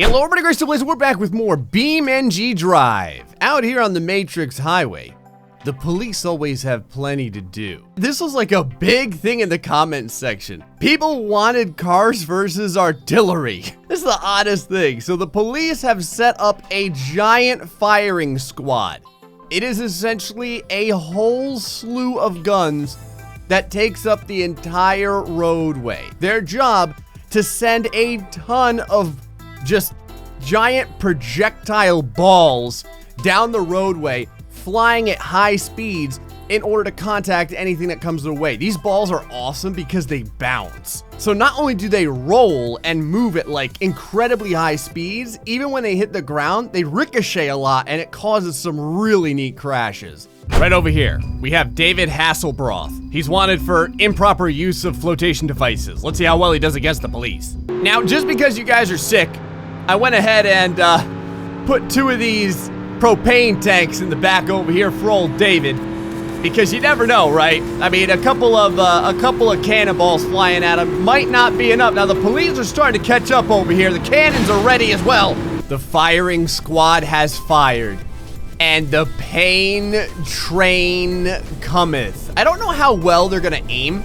Hello everybody, GrayStillPlays, we're back with more BeamNG.drive. Out here on the Matrix Highway, the police always have plenty to do. This was like a big thing in the comments section. People wanted cars versus artillery. This is the oddest thing. So the police have set up a giant firing squad. It is essentially a whole slew of guns that takes up the entire roadway. Their job to send a ton of just giant projectile balls down the roadway, flying at high speeds in order to contact anything that comes their way. These balls are awesome because they bounce. So not only do they roll and move at like incredibly high speeds, even when they hit the ground, they ricochet a lot and it causes some really neat crashes. Right over here, we have David Hasselbroth. He's wanted for improper use of flotation devices. Let's see how well he does against the police. Now, just because you guys are sick, I went ahead and put 2 of these propane tanks in the back over here for old David, because you never know, right? I mean, a couple of cannonballs flying at him might not be enough. Now the police are starting to catch up over here. The cannons are ready as well. The firing squad has fired, and the pain train cometh. I don't know how well they're gonna aim,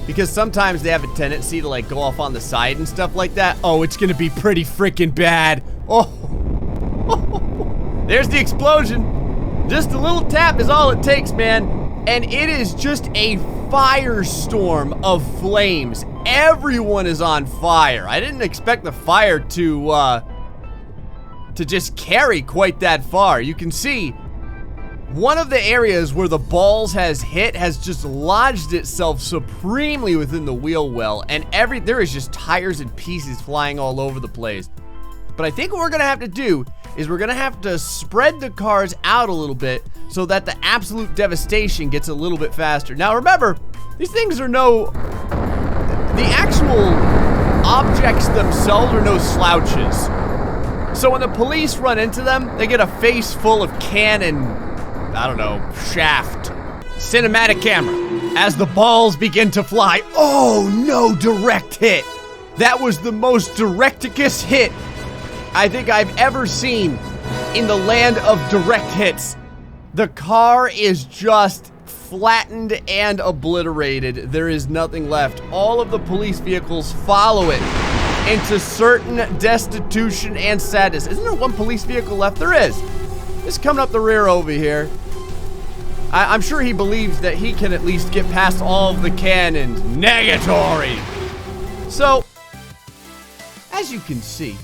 because sometimes they have a tendency to like go off on the side and stuff like that. Oh, it's gonna be pretty freaking bad. Oh, there's the explosion. Just a little tap is all it takes, man. And it is just a firestorm of flames. Everyone is on fire. I didn't expect the fire to just carry quite that far. You can see one of the areas where the balls has hit has just lodged itself supremely within the wheel well, and there is just tires and pieces flying all over the place. But I think what we're gonna have to do is we're gonna have to spread the cars out a little bit so that the absolute devastation gets a little bit faster. Now remember, these things are the actual objects themselves are no slouches. So when the police run into them, they get a face full of cannon, I don't know, shaft. Cinematic camera. As the balls begin to fly. Oh no, direct hit. That was the most directicus hit I think I've ever seen in the land of direct hits. The car is just flattened and obliterated. There is nothing left. All of the police vehicles follow it into certain destitution and sadness. Isn't there one police vehicle left? There is. It's coming up the rear over here. I'm sure he believes that he can at least get past all of the cannons. Negatory. So, as you can see,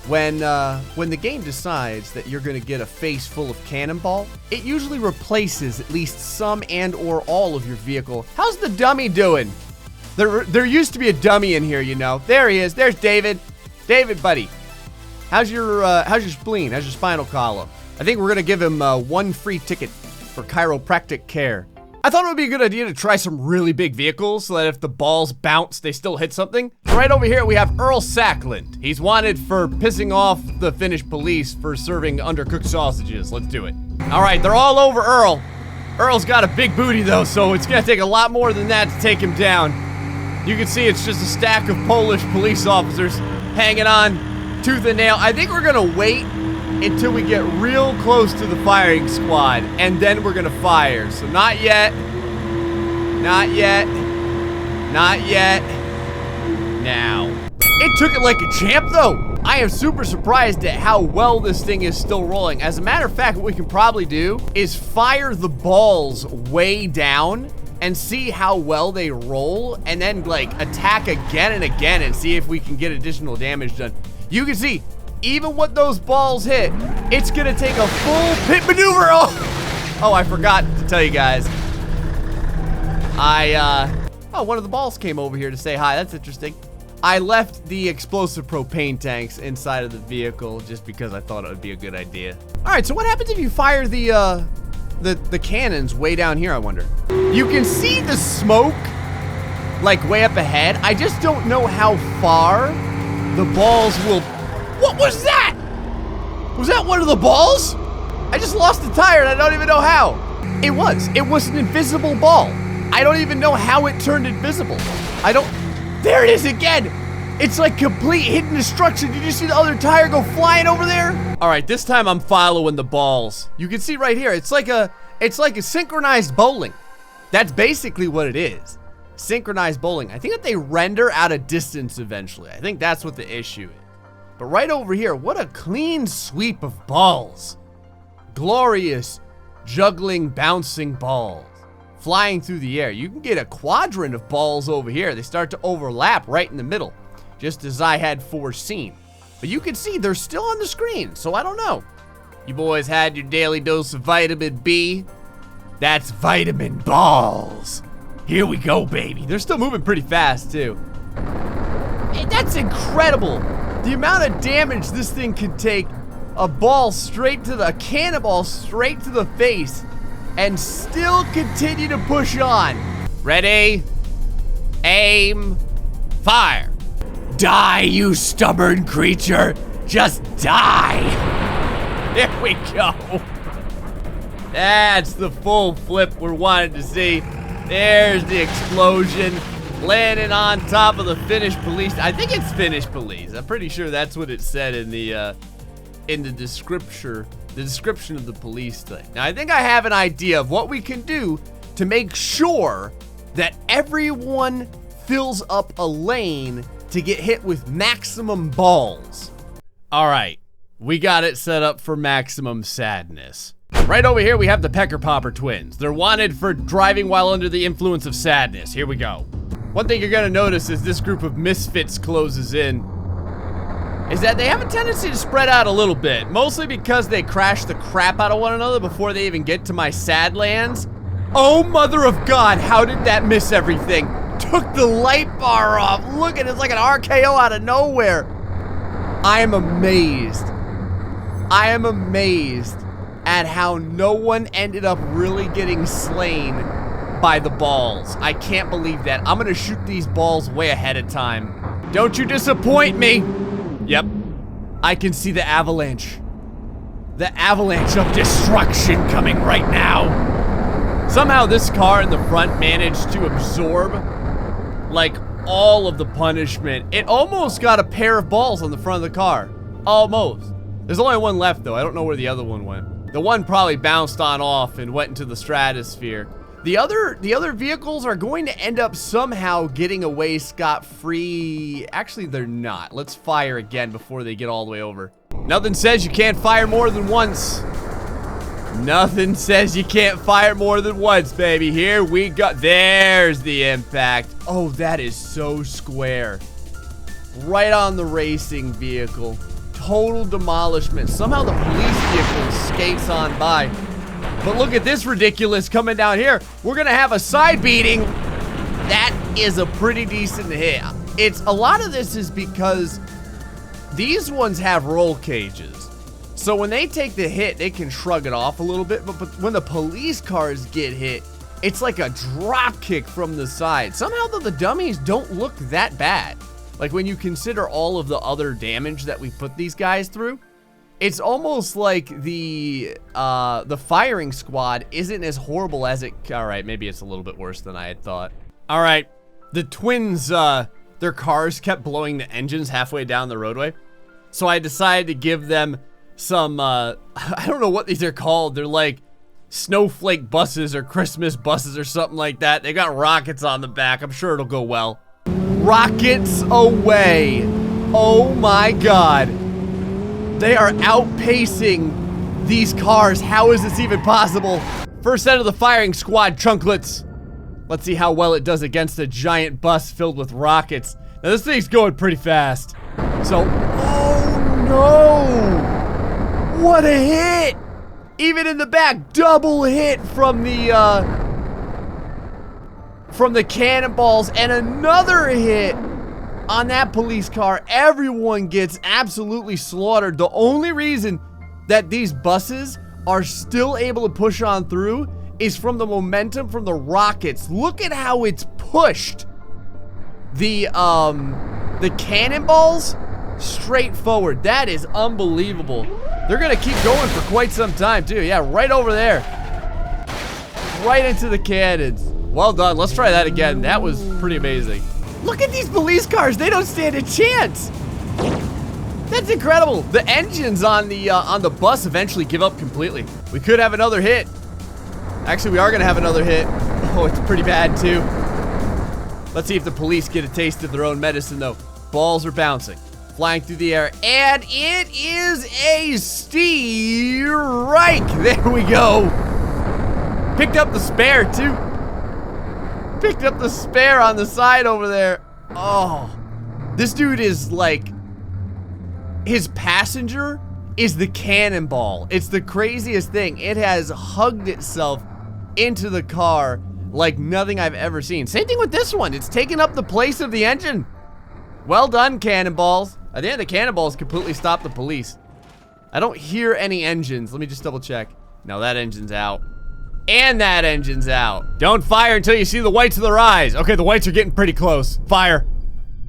when the game decides that you're gonna get a face full of cannonball, it usually replaces at least some and or all of your vehicle. How's the dummy doing? There used to be a dummy in here, you know. There he is. There's David. David, buddy. How's your spleen? How's your spinal column? I think we're gonna give him 1 free ticket for chiropractic care. I thought it would be a good idea to try some really big vehicles so that if the balls bounce, they still hit something. Right over here, we have Earl Sackland. He's wanted for pissing off the Finnish police for serving undercooked sausages. Let's do it. All right, they're all over Earl. Earl's got a big booty though, so it's gonna take a lot more than that to take him down. You can see it's just a stack of Polish police officers hanging on tooth and nail. I think we're gonna wait until we get real close to the firing squad, and then we're gonna fire. So not yet, not yet, not yet, now. It took it like a champ though. I am super surprised at how well this thing is still rolling. As a matter of fact, what we can probably do is fire the balls way down and see how well they roll, and then like attack again and again and see if we can get additional damage done. You can see, even when those balls hit, it's gonna take a full pit maneuver. Oh, I forgot to tell you guys. Oh, one of the balls came over here to say hi. That's interesting. I left the explosive propane tanks inside of the vehicle just because I thought it would be a good idea. All right, so what happens if you fire the cannons way down here, I wonder? You can see the smoke like way up ahead. I just don't know how far the balls will. What was that? Was that one of the balls? I just lost the tire and I don't even know how. It was an invisible ball. I don't even know how it turned invisible. There it is again. It's like complete hidden destruction. Did you see the other tire go flying over there? All right, this time I'm following the balls. You can see right here, it's like a synchronized bowling. That's basically what it is. Synchronized bowling. I think that they render out of distance eventually. I think that's what the issue is. But right over here, what a clean sweep of balls. Glorious, juggling, bouncing balls. Flying through the air. You can get a quadrant of balls over here. They start to overlap right in the middle, just as I had foreseen. But you can see they're still on the screen, so I don't know. You boys had your daily dose of vitamin B. That's vitamin balls. Here we go, baby. They're still moving pretty fast, too. Hey, that's incredible. The amount of damage this thing can take. A cannonball straight to the face, and still continue to push on. Ready, aim, fire. Die, you stubborn creature. Just die. There we go. That's the full flip we're wanting to see. There's the explosion. Landing on top of the Finnish police. I think it's Finnish police. I'm pretty sure that's what it said in the description of the police thing. Now, I think I have an idea of what we can do to make sure that everyone fills up a lane to get hit with maximum balls. All right, we got it set up for maximum sadness. Right over here, we have the Pecker Popper twins. They're wanted for driving while under the influence of sadness. Here we go. One thing you're gonna notice as this group of misfits closes in is that they have a tendency to spread out a little bit, mostly because they crash the crap out of one another before they even get to my sad lands. Oh, mother of God, how did that miss everything? Took the light bar off. Look at it, it's like an RKO out of nowhere. I am amazed. I am amazed at how no one ended up really getting slain by the balls. I can't believe that. I'm gonna shoot these balls way ahead of time. Don't you disappoint me. Yep, I can see the avalanche. The avalanche of destruction coming right now. Somehow this car in the front managed to absorb like all of the punishment. It almost got a pair of balls on the front of the car. Almost. There's only one left though. I don't know where the other one went. The one probably bounced on off and went into the stratosphere. The other vehicles are going to end up somehow getting away scot-free. Actually, they're not. Let's fire again before they get all the way over. Nothing says you can't fire more than once. Nothing says you can't fire more than once, baby. Here we go. There's the impact. Oh, that is so square. Right on the racing vehicle. Total demolishment. Somehow the police vehicle skates on by. But look at this ridiculous coming down here. We're gonna have a side beating. That is a pretty decent hit. A lot of this is because these ones have roll cages. So when they take the hit, they can shrug it off a little bit. But when the police cars get hit, it's like a drop kick from the side. Somehow though, the dummies don't look that bad. Like when you consider all of the other damage that we put these guys through. It's almost like the firing squad isn't as horrible as it. All right, maybe it's a little bit worse than I had thought. All right, the twins, their cars kept blowing the engines halfway down the roadway. So I decided to give them some, I don't know what these are called. They're like snowflake buses or Christmas buses or something like that. They got rockets on the back. I'm sure it'll go well. Rockets away. Oh my God. They are outpacing these cars. How is this even possible? First set of the firing squad chunklets. Let's see how well it does against a giant bus filled with rockets. Now this thing's going pretty fast. So, oh no! What a hit! Even in the back, double hit from the cannonballs and another hit on that police car. Everyone gets absolutely slaughtered. The only reason that these buses are still able to push on through is from the momentum from the rockets. Look at how it's pushed the cannonballs straight forward. That is unbelievable. They're gonna keep going for quite some time too. Yeah, right over there. Right into the cannons. Well done. Let's try that again. That was pretty amazing. Look at these police cars. They don't stand a chance. That's incredible. The engines on the bus eventually give up completely. We could have another hit. Actually, we are gonna have another hit. Oh, it's pretty bad too. Let's see if the police get a taste of their own medicine though. Balls are bouncing, flying through the air, and it is a strike. There we go. Picked up the spare too. Picked up the spare on the side over there. Oh, this dude is like, his passenger is the cannonball. It's the craziest thing. It has hugged itself into the car like nothing I've ever seen. Same thing with this one. It's taken up the place of the engine. Well done, cannonballs. I think the cannonballs completely stopped the police. I don't hear any engines. Let me just double check. No, that engine's out. And that engine's out. Don't fire until you see the whites of their eyes. Okay, the whites are getting pretty close. Fire.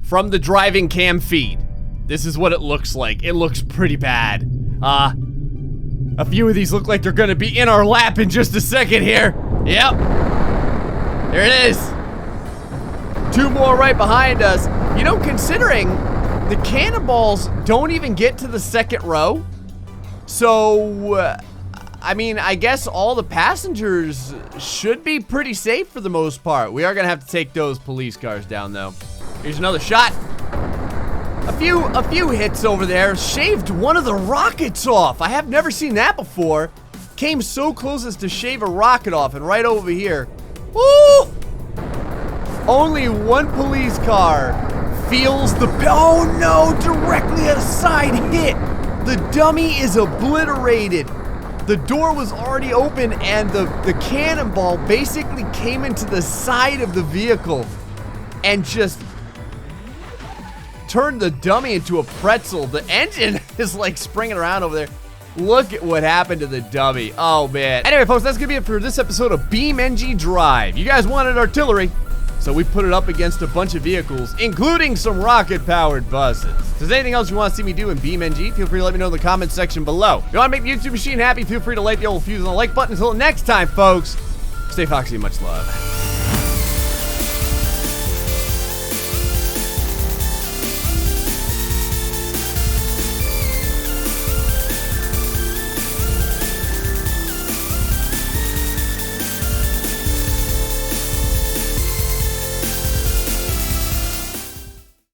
From the driving cam feed. This is what it looks like. It looks pretty bad. A few of these look like they're gonna be in our lap in just a second here. Yep. There it is. Two more right behind us. You know, considering the cannonballs don't even get to the second row, so, I mean, I guess all the passengers should be pretty safe for the most part. We are gonna have to take those police cars down, though. Here's another shot. A few hits over there. Shaved one of the rockets off. I have never seen that before. Came so close as to shave a rocket off, and right over here. Woo! Only one police car feels the, oh no, directly at a side hit. The dummy is obliterated. The door was already open and the cannonball basically came into the side of the vehicle and just turned the dummy into a pretzel. The engine is like springing around over there. Look at what happened to the dummy. Oh man. Anyway, folks, that's gonna be it for this episode of BeamNG.drive. You guys wanted artillery, so we put it up against a bunch of vehicles, including some rocket-powered buses. If there's anything else you want to see me do in BeamNG, feel free to let me know in the comments section below. If you want to make the YouTube machine happy, feel free to light the old fuse on the like button. Until next time, folks, stay foxy and much love.